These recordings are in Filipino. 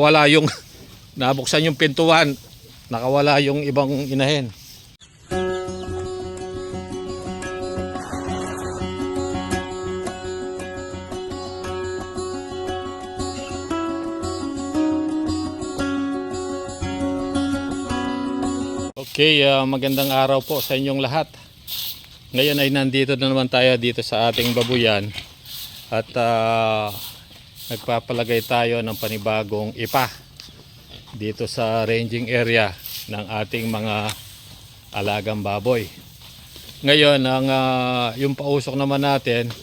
Wala yung nabuksan yung pintuan, nakawala yung ibang inahin. Okay, magandang araw po sa inyong lahat. Ngayon ay nandito na naman tayo dito sa ating babuyan at nagpapalagay tayo ng panibagong ipa dito sa ranging area ng ating mga alagang baboy. Ngayon yung pausok naman natin,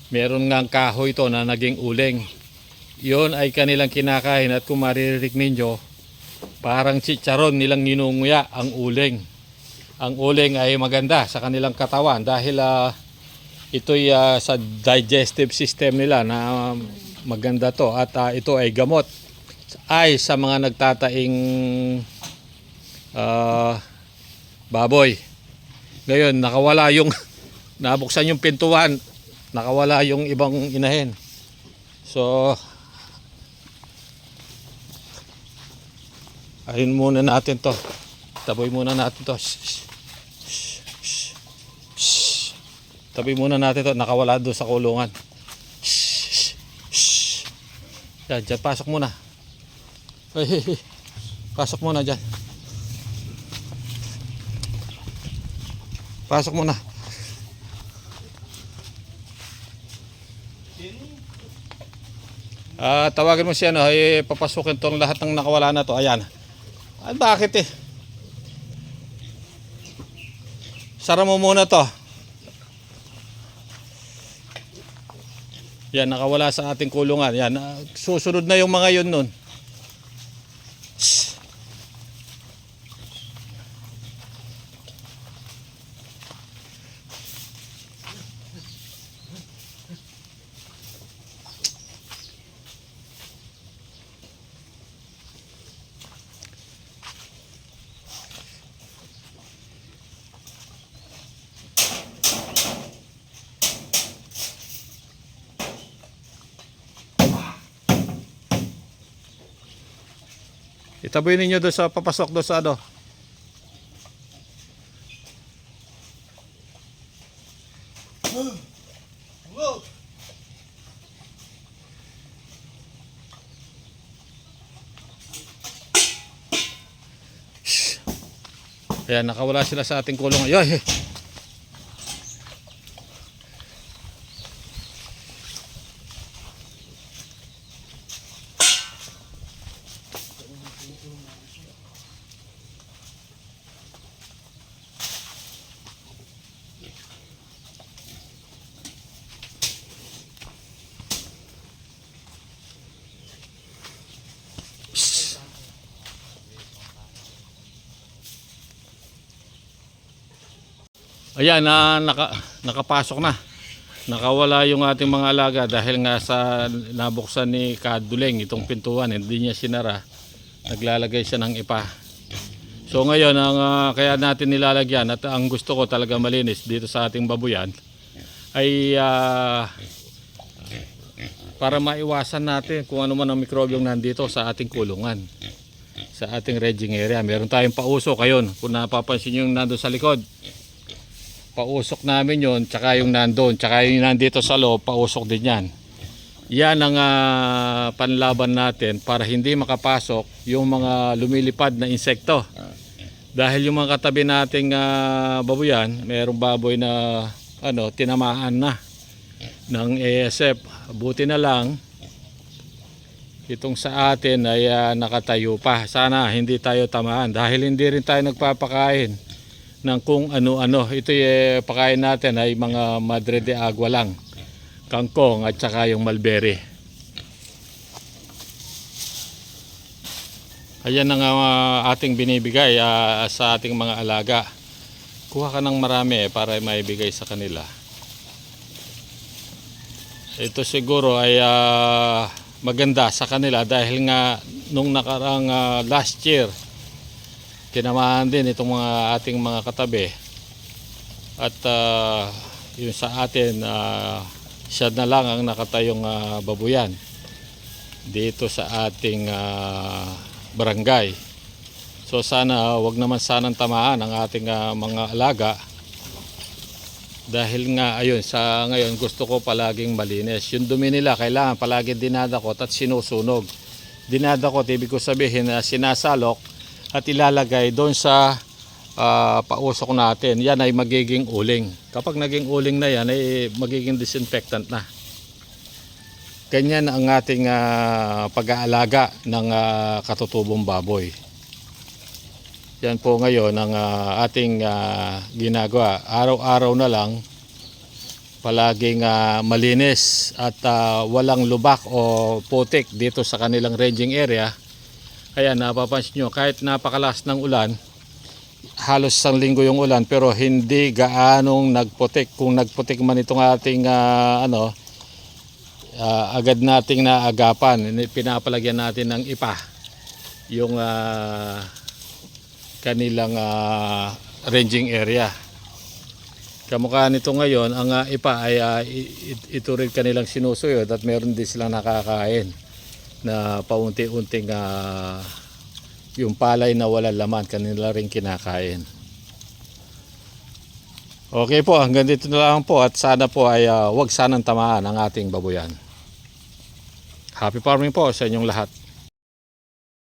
meron ngang kahoy ito na naging uling. Yun ay kanilang kinakain at kung maririnig ninyo, parang chicharon nilang ninunguya ang uling. Ang uling ay maganda sa kanilang katawan dahil ito'y sa digestive system nila na maganda to at ito ay gamot ay sa mga nagtataing baboy. Ngayon nakawala yung nabuksan yung pintuan, nakawala yung ibang inahin. So ayun muna natin to, taboy muna natin to. Tabi muna natin to, nakawala doon sa kulungan. Yan, dyan, pasok muna. Pasok muna dyan. Pasok muna. Tawagin mo siya, no, papasukin tong lahat ng nakawala na to. Ayan. Ay, bakit eh? Sara mo muna to. Yan, nakawala sa ating kulungan. Yan, susunod na yung mga yun nun. Itaboy ninyo doon sa papasok doon sa ano. Ayan, nakawala sila sa ating kulungan. Yoy! Ayan, nakapasok na. Nakawala yung ating mga alaga dahil nga sa nabuksan ni Kaduleng itong pintuan, hindi niya sinara. Naglalagay siya ng ipa. So ngayon, kaya natin nilalagyan at ang gusto ko talaga malinis dito sa ating babuyan ay para maiwasan natin kung ano man ang mikrobyong nandito sa ating kulungan, sa ating ranging area. Meron tayong pausok ngayon, kung napapansin nyo yung nandun sa likod. Pausok namin yon, tsaka yung nandun, tsaka yung nandito sa loob, pausok din yan. Yan ang panlaban natin para hindi makapasok yung mga lumilipad na insekto. Dahil yung mga katabi nating baboyan, mayroong baboy na tinamaan na ng ASF. Buti na lang itong sa atin ay nakatayo pa. Sana hindi tayo tamaan dahil hindi rin tayo nagpapakain ng kung ano-ano. Ito pakain natin ay mga madre de agua lang, kangkong at saka yung mulberry. Ayan ang ating binibigay sa ating mga alaga. Kuha ka ng marami para maibigay sa kanila. Ito siguro ay maganda sa kanila dahil nga nung nakarang last year tinamaan din itong mga ating mga katabi at yung sa atin siya na lang ang nakatayong babuyan. dito sa ating barangay. So sana wag naman sanang tamaan ang ating mga alaga. Dahil nga ayun, sa ngayon gusto ko palaging malinis. Yung dumi nila kailangan palaging dinadakot at sinusunog. Dinadakot, ibig ko sabihin na sinasalok at ilalagay doon sa pausok natin. Yan ay magiging uling. Kapag naging uling na yan ay magiging disinfectant na. Ganyan ang ating pag-aalaga ng katutubong baboy. Yan po ngayon ang ating ginagawa. Araw-araw na lang palaging malinis at walang lubak o putik dito sa kanilang ranging area. Kaya napapansin nyo, kahit napakalas ng ulan, halos 1 linggo yung ulan pero hindi gaanong nagputik. Kung nagputik man itong ating agad nating naagapan, pinapalagyan natin ng ipa yung kanilang ranging area. Kamukha nito ngayon, ang ipa ay ito rin kanilang sinusuyod at meron din silang nakakain na paunti-unting yung palay na walang laman kanila rin kinakain. Okay po, hanggang dito na lang po at sana po ay wag sanang tamaan ang ating babuyan. Happy farming po sa inyong lahat.